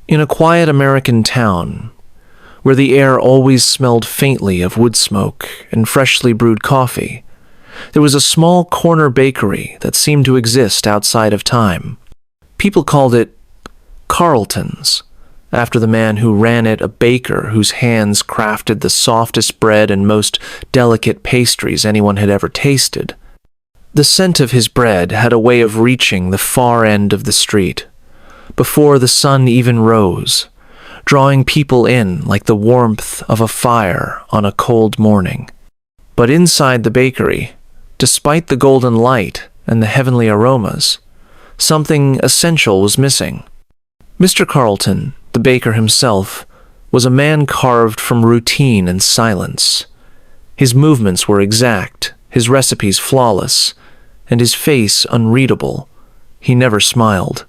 In a quiet American town, where the air always smelled faintly of wood smoke and freshly brewed coffee, there was a small corner bakery that seemed to exist outside of time. People called it Carlton's, after the man who ran it, a baker whose hands crafted the softest bread and most delicate pastries anyone had ever tasted. The scent of his bread had a way of reaching the far end of the street, before the sun even rose, drawing people in like the warmth of a fire on a cold morning. But inside the bakery, despite the golden light and the heavenly aromas, something essential was missing. Mr. Carlton, the baker himself, was a man carved from routine and silence. His movements were exact, his recipes flawless, and his face unreadable. He never smiled,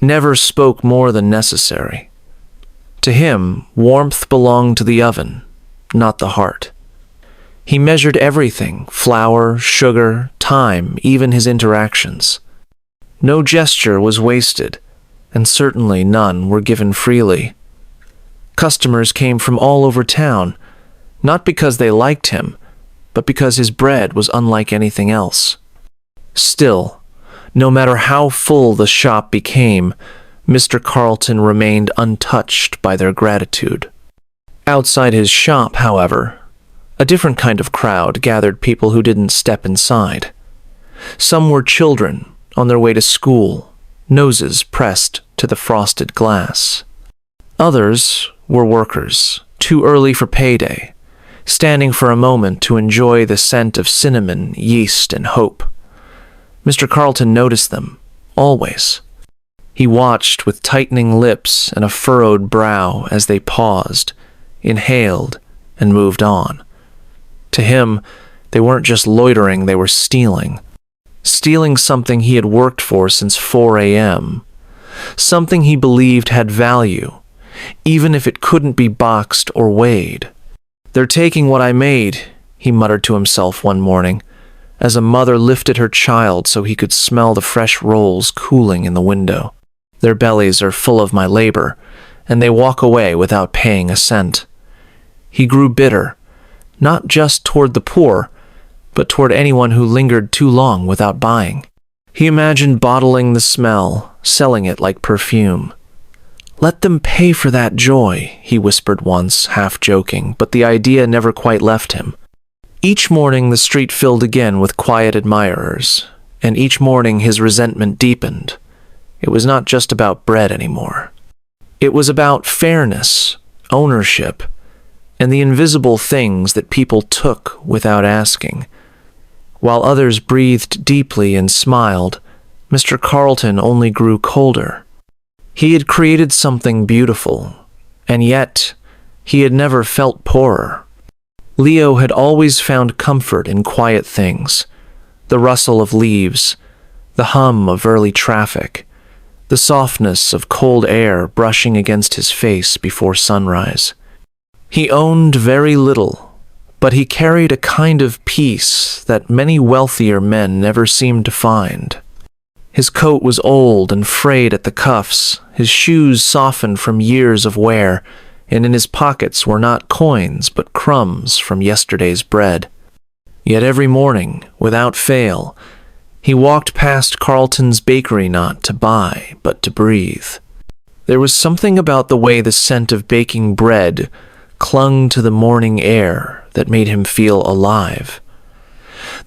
never spoke more than necessary. To him, warmth belonged to the oven, not the heart. He measured everything: flour, sugar, time, even his interactions. No gesture was wasted, and certainly none were given freely. Customers came from all over town, not because they liked him, but because his bread was unlike anything else. Still, no matter how full the shop became, Mr. Carlton remained untouched by their gratitude. Outside his shop, however, a different kind of crowd gathered people who didn't step inside. Some were children on their way to school, noses pressed to the frosted glass. Others were workers, too early for payday, standing for a moment to enjoy the scent of cinnamon, yeast, and hope. Mr. Carlton noticed them, always. He watched with tightening lips and a furrowed brow as they paused, inhaled, and moved on. To him, they weren't just loitering, they were stealing. Stealing something he had worked for since 4 a.m., something he believed had value, even if it couldn't be boxed or weighed. "They're taking what I made," he muttered to himself one morning, as a mother lifted her child so he could smell the fresh rolls cooling in the window. "Their bellies are full of my labor, and they walk away without paying a cent." He grew bitter, not just toward the poor, but toward anyone who lingered too long without buying. He imagined bottling the smell, selling it like perfume. "Let them pay for that joy," he whispered once, half joking, but the idea never quite left him. Each morning the street filled again with quiet admirers, and each morning his resentment deepened. It was not just about bread anymore. It was about fairness, ownership, and the invisible things that people took without asking. While others breathed deeply and smiled, Mr. Carlton only grew colder. He had created something beautiful, and yet he had never felt poorer. Leo had always found comfort in quiet things: the rustle of leaves, the hum of early traffic, the softness of cold air brushing against his face before sunrise. He owned very little, but he carried a kind of peace that many wealthier men never seemed to find. His coat was old and frayed at the cuffs, his shoes softened from years of wear, and in his pockets were not coins but crumbs from yesterday's bread. Yet every morning, without fail, he walked past Carlton's bakery not to buy, but to breathe. There was something about the way the scent of baking bread clung to the morning air that made him feel alive.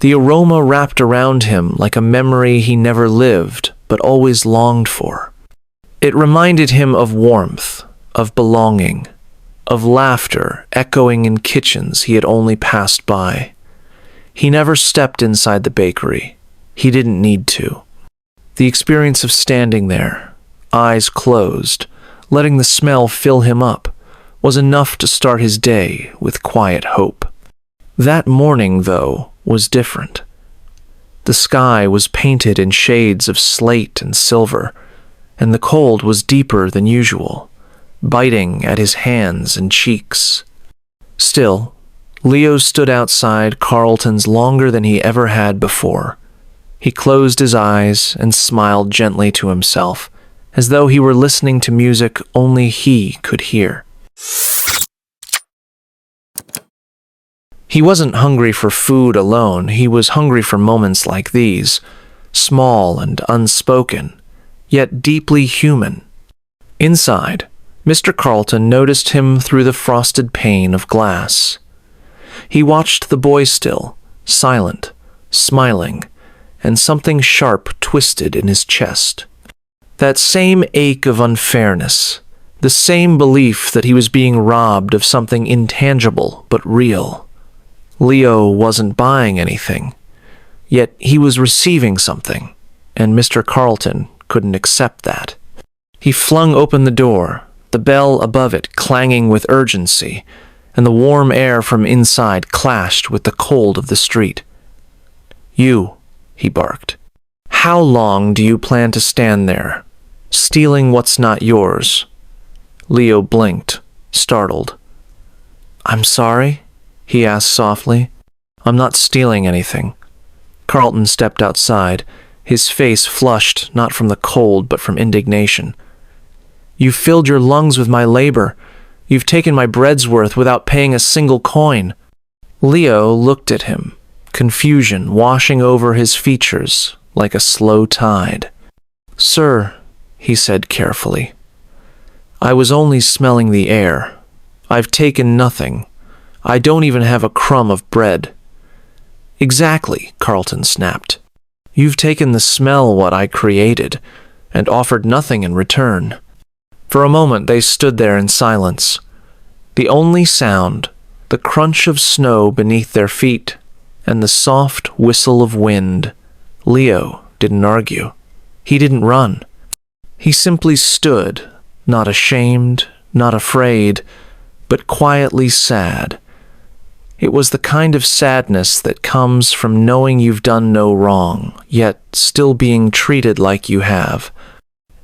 The aroma wrapped around him like a memory he never lived, but always longed for. It reminded him of warmth, of belonging, of laughter echoing in kitchens he had only passed by. He never stepped inside the bakery. He didn't need to. The experience of standing there, eyes closed, letting the smell fill him up, was enough to start his day with quiet hope. That morning, though, was different. The sky was painted in shades of slate and silver, and the cold was deeper than usual, biting at his hands and cheeks. Still, Leo stood outside Carlton's longer than he ever had before. He closed his eyes and smiled gently to himself, as though he were listening to music only he could hear. He wasn't hungry for food alone, he was hungry for moments like these, small and unspoken, yet deeply human. Inside, Mr. Carlton noticed him through the frosted pane of glass. He watched the boy still, silent, smiling, and something sharp twisted in his chest. That same ache of unfairness, the same belief that he was being robbed of something intangible but real. Leo wasn't buying anything, yet he was receiving something, and Mr. Carlton couldn't accept that. He flung open the door, the bell above it clanging with urgency, and the warm air from inside clashed with the cold of the street. "You," he barked. "How long do you plan to stand there, stealing what's not yours?" Leo blinked, startled. "I'm sorry?" he asked softly. "I'm not stealing anything." Carlton stepped outside, his face flushed not from the cold but from indignation. "You've filled your lungs with my labor. You've taken my bread's worth without paying a single coin." Leo looked at him, confusion washing over his features like a slow tide. "Sir," he said carefully, "I was only smelling the air. I've taken nothing. I don't even have a crumb of bread." "Exactly," Carlton snapped. "You've taken the smell what I created, and offered nothing in return." For a moment they stood there in silence. The only sound, the crunch of snow beneath their feet, and the soft whistle of wind. Leo didn't argue. He didn't run. He simply stood, not ashamed, not afraid, but quietly sad. It was the kind of sadness that comes from knowing you've done no wrong, yet still being treated like you have.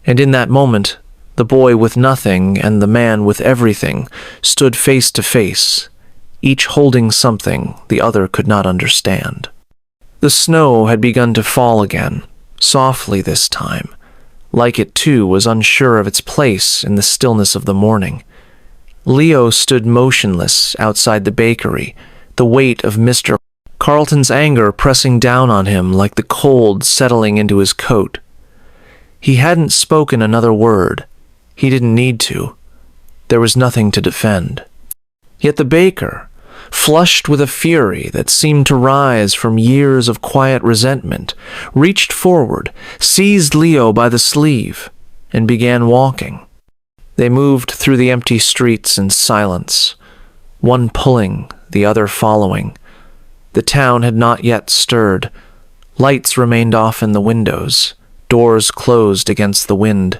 And in that moment, the boy with nothing and the man with everything stood face to face, each holding something the other could not understand. The snow had begun to fall again, softly this time, like it too was unsure of its place in the stillness of the morning. Leo stood motionless outside the bakery, the weight of Mr. Carlton's anger pressing down on him like the cold settling into his coat. He hadn't spoken another word. He didn't need to. There was nothing to defend. Yet the baker, flushed with a fury that seemed to rise from years of quiet resentment, reached forward, seized Leo by the sleeve, and began walking. They moved through the empty streets in silence, one pulling, the other following. The town had not yet stirred. Lights remained off in the windows, doors closed against the wind.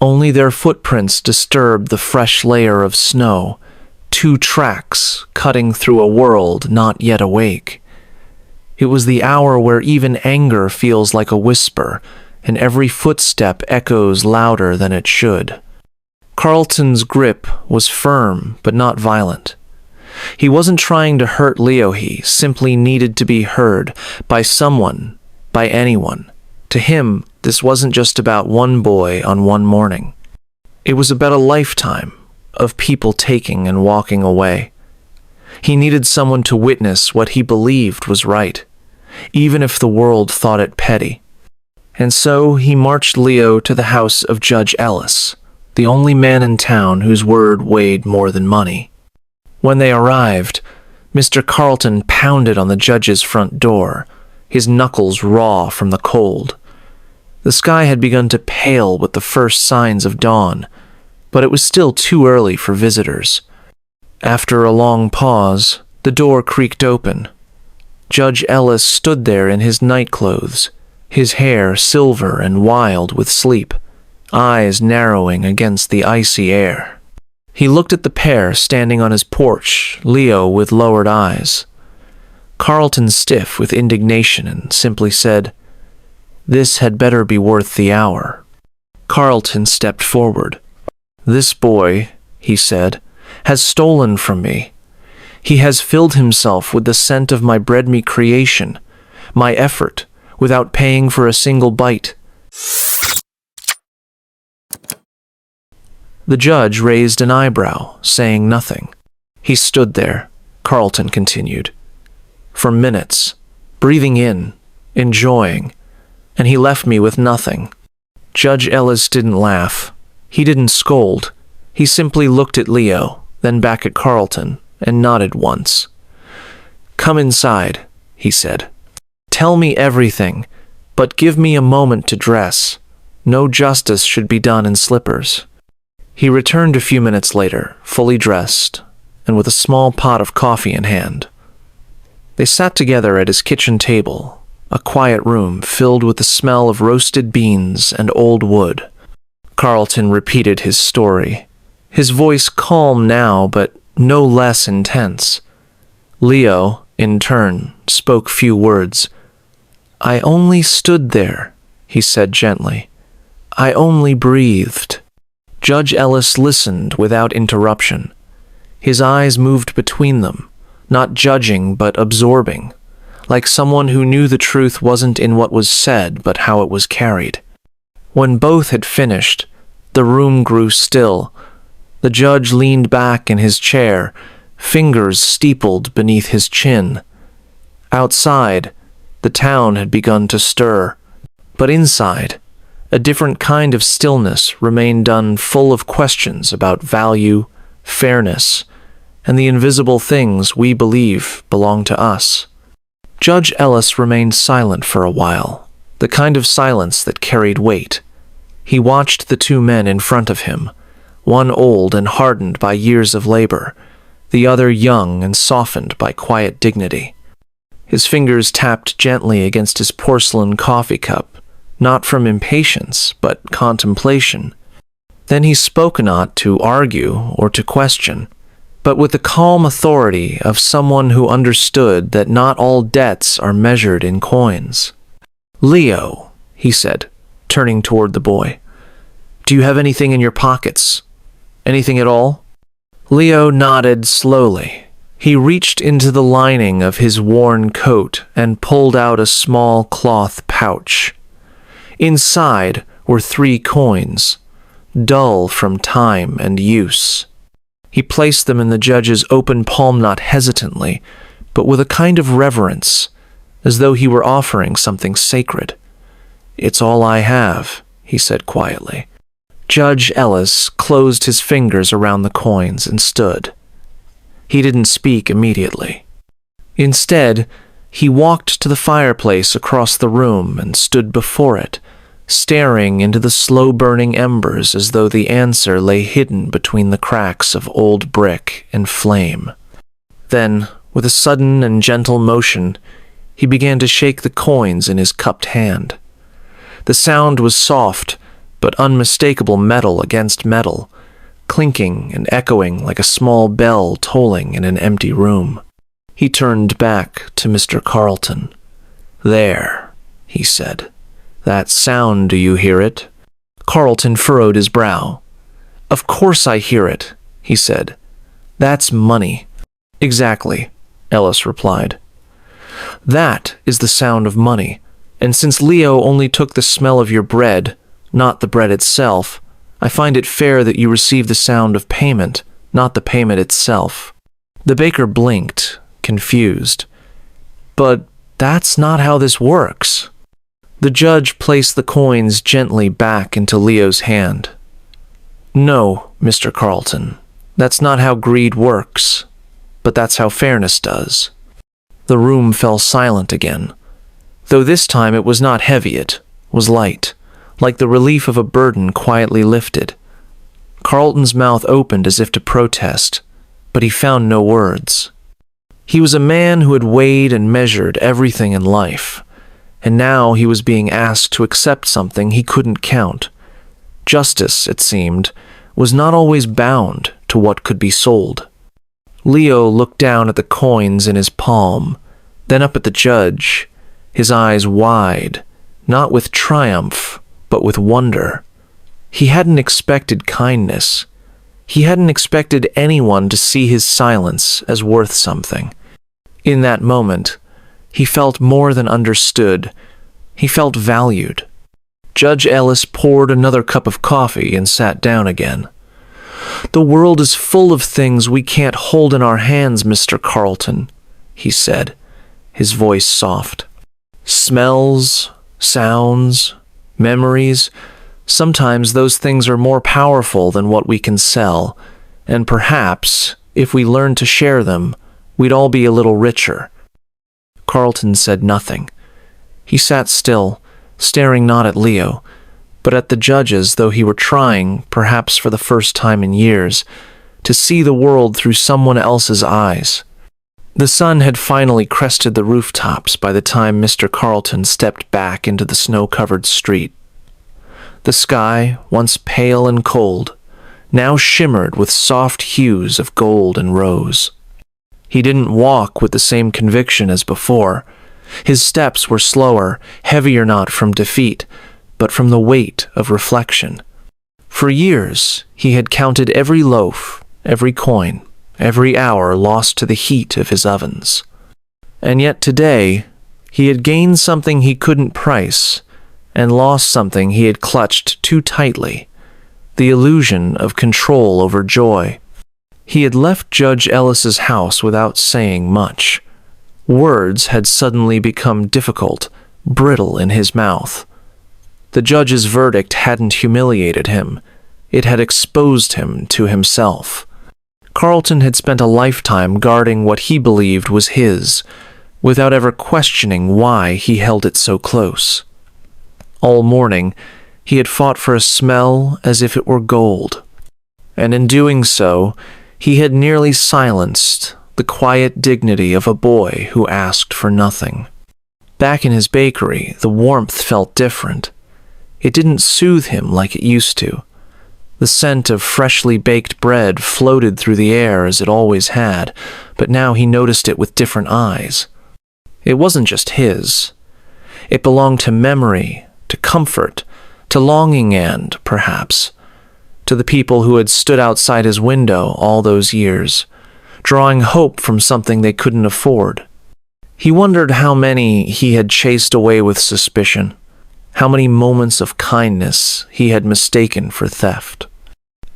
Only their footprints disturbed the fresh layer of snow, two tracks cutting through a world not yet awake. It was the hour where even anger feels like a whisper, and every footstep echoes louder than it should. Carlton's grip was firm but not violent. He wasn't trying to hurt Leo, he simply needed to be heard by someone, by anyone. To him, this wasn't just about one boy on one morning. It was about a lifetime of people taking and walking away. He needed someone to witness what he believed was right, even if the world thought it petty. And so he marched Leo to the house of Judge Ellis, the only man in town whose word weighed more than money. When they arrived, Mr. Carlton pounded on the judge's front door, his knuckles raw from the cold. The sky had begun to pale with the first signs of dawn, but it was still too early for visitors. After a long pause, the door creaked open. Judge Ellis stood there in his nightclothes, his hair silver and wild with sleep, eyes narrowing against the icy air. He looked at the pair standing on his porch, Leo with lowered eyes. Carlton stiff with indignation and simply said, "This had better be worth the hour." Carlton stepped forward. "This boy," he said, "has stolen from me. He has filled himself with the scent of my bread-me creation, my effort, without paying for a single bite. The judge raised an eyebrow, saying nothing. He stood there, Carlton continued, for minutes, breathing in, enjoying, and he left me with nothing. Judge Ellis didn't laugh. He didn't scold. He simply looked at Leo, then back at Carlton, and nodded once. "Come inside," he said. "Tell me everything, but give me a moment to dress. No justice should be done in slippers." He returned a few minutes later, fully dressed, and with a small pot of coffee in hand. They sat together at his kitchen table, a quiet room filled with the smell of roasted beans and old wood. Carlton repeated his story, his voice calm now, but no less intense. Leo, in turn, spoke few words. "I only stood there," he said gently. "I only breathed." Judge Ellis listened without interruption. His eyes moved between them, not judging but absorbing, like someone who knew the truth wasn't in what was said but how it was carried. When both had finished, the room grew still. The judge leaned back in his chair, fingers steepled beneath his chin. Outside, the town had begun to stir, but inside, a different kind of stillness remained full of questions about value, fairness, and the invisible things we believe belong to us. Judge Ellis remained silent for a while, the kind of silence that carried weight. He watched the two men in front of him, one old and hardened by years of labor, the other young and softened by quiet dignity. His fingers tapped gently against his porcelain coffee cup, not from impatience, but contemplation. Then he spoke not to argue or to question, but with the calm authority of someone who understood that not all debts are measured in coins. "Leo," he said, turning toward the boy, "do you have anything in your pockets? Anything at all?" Leo nodded slowly. He reached into the lining of his worn coat and pulled out a small cloth pouch. Inside were 3 coins, dull from time and use. He placed them in the judge's open palm not hesitantly, but with a kind of reverence, as though he were offering something sacred. "It's all I have," he said quietly. Judge Ellis closed his fingers around the coins and stood. He didn't speak immediately. Instead, he walked to the fireplace across the room and stood before it, staring into the slow-burning embers as though the answer lay hidden between the cracks of old brick and flame. Then, with a sudden and gentle motion, he began to shake the coins in his cupped hand. The sound was soft, but unmistakable metal against metal, clinking and echoing like a small bell tolling in an empty room. He turned back to Mr. Carlton. "There," he said. "That sound, do you hear it?" Carlton furrowed his brow. "Of course I hear it," he said. "That's money." "Exactly," Ellis replied. "That is the sound of money, and since Leo only took the smell of your bread, not the bread itself, I find it fair that you receive the sound of payment, not the payment itself." The baker blinked, confused. "But that's not how this works." The judge placed the coins gently back into Leo's hand. "No, Mr. Carlton, that's not how greed works, but that's how fairness does." The room fell silent again, though this time it was not heavy, it was light, like the relief of a burden quietly lifted. Carlton's mouth opened as if to protest, but he found no words. He was a man who had weighed and measured everything in life, and now he was being asked to accept something he couldn't count. Justice, it seemed, was not always bound to what could be sold. Leo looked down at the coins in his palm, then up at the judge, his eyes wide, not with triumph, but with wonder. He hadn't expected kindness. He hadn't expected anyone to see his silence as worth something. In that moment, he felt more than understood. He felt valued. Judge Ellis poured another cup of coffee and sat down again. "The world is full of things we can't hold in our hands, Mr. Carlton," he said, his voice soft. "Smells, sounds, memories, sometimes those things are more powerful than what we can sell, and perhaps, if we learned to share them, we'd all be a little richer." Carlton said nothing. He sat still, staring not at Leo, but at the judge as though he were trying, perhaps for the first time in years, to see the world through someone else's eyes. The sun had finally crested the rooftops by the time Mr. Carlton stepped back into the snow-covered street. The sky, once pale and cold, now shimmered with soft hues of gold and rose. He didn't walk with the same conviction as before. His steps were slower, heavier not from defeat, but from the weight of reflection. For years, he had counted every loaf, every coin, every hour lost to the heat of his ovens. And yet today, he had gained something he couldn't price, and lost something he had clutched too tightly, the illusion of control over joy. He had left Judge Ellis's house without saying much. Words had suddenly become difficult, brittle in his mouth. The judge's verdict hadn't humiliated him. It had exposed him to himself. Carlton had spent a lifetime guarding what he believed was his, without ever questioning why he held it so close. All morning, he had fought for a smell as if it were gold, and in doing so, he had nearly silenced the quiet dignity of a boy who asked for nothing. Back in his bakery, the warmth felt different. It didn't soothe him like it used to. The scent of freshly baked bread floated through the air as it always had, but now he noticed it with different eyes. It wasn't just his. It belonged to memory, to comfort, to longing and, perhaps, to the people who had stood outside his window all those years, drawing hope from something they couldn't afford. He wondered how many he had chased away with suspicion, how many moments of kindness he had mistaken for theft.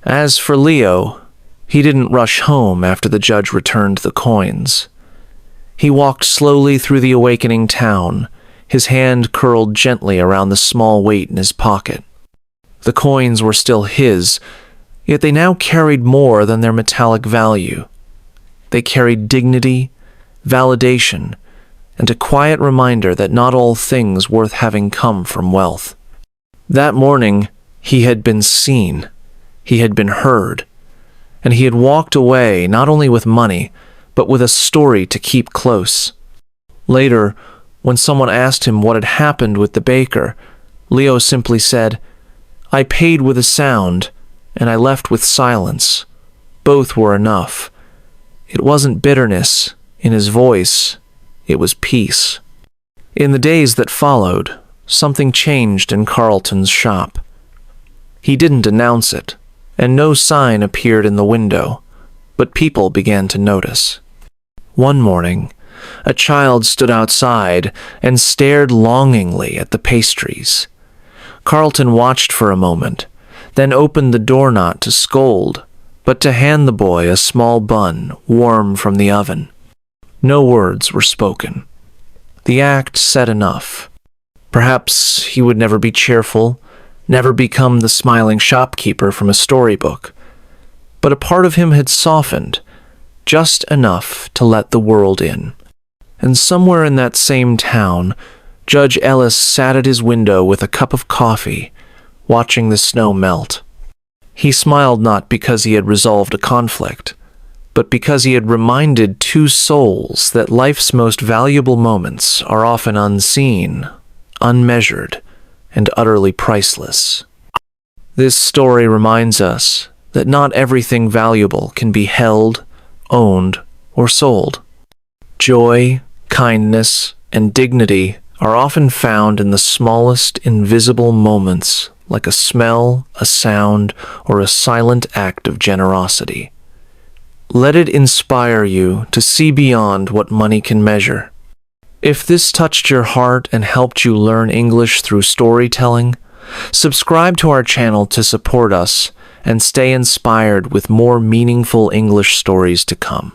As for Leo, he didn't rush home after the judge returned the coins. He walked slowly through the awakening town, his hand curled gently around the small weight in his pocket. The coins were still his, yet they now carried more than their metallic value. They carried dignity, validation, and a quiet reminder that not all things worth having come from wealth. That morning, he had been seen, he had been heard, and he had walked away not only with money, but with a story to keep close. Later, when someone asked him what had happened with the baker, Leo simply said, "I paid with a sound, and I left with silence. Both were enough." It wasn't bitterness in his voice, it was peace. In the days that followed, something changed in Carlton's shop. He didn't announce it, and no sign appeared in the window, but people began to notice. One morning, a child stood outside and stared longingly at the pastries. Carlton watched for a moment, then opened the door not to scold, but to hand the boy a small bun warm from the oven. No words were spoken. The act said enough. Perhaps he would never be cheerful, never become the smiling shopkeeper from a storybook, but a part of him had softened, just enough to let the world in. And somewhere in that same town, Judge Ellis sat at his window with a cup of coffee, watching the snow melt. He smiled not because he had resolved a conflict, but because he had reminded two souls that life's most valuable moments are often unseen, unmeasured, and utterly priceless. This story reminds us that not everything valuable can be held, owned, or sold. Joy, kindness, and dignity are often found in the smallest invisible moments, like a smell, a sound, or a silent act of generosity. Let it inspire you to see beyond what money can measure. If this touched your heart and helped you learn English through storytelling, subscribe to our channel to support us and stay inspired with more meaningful English stories to come.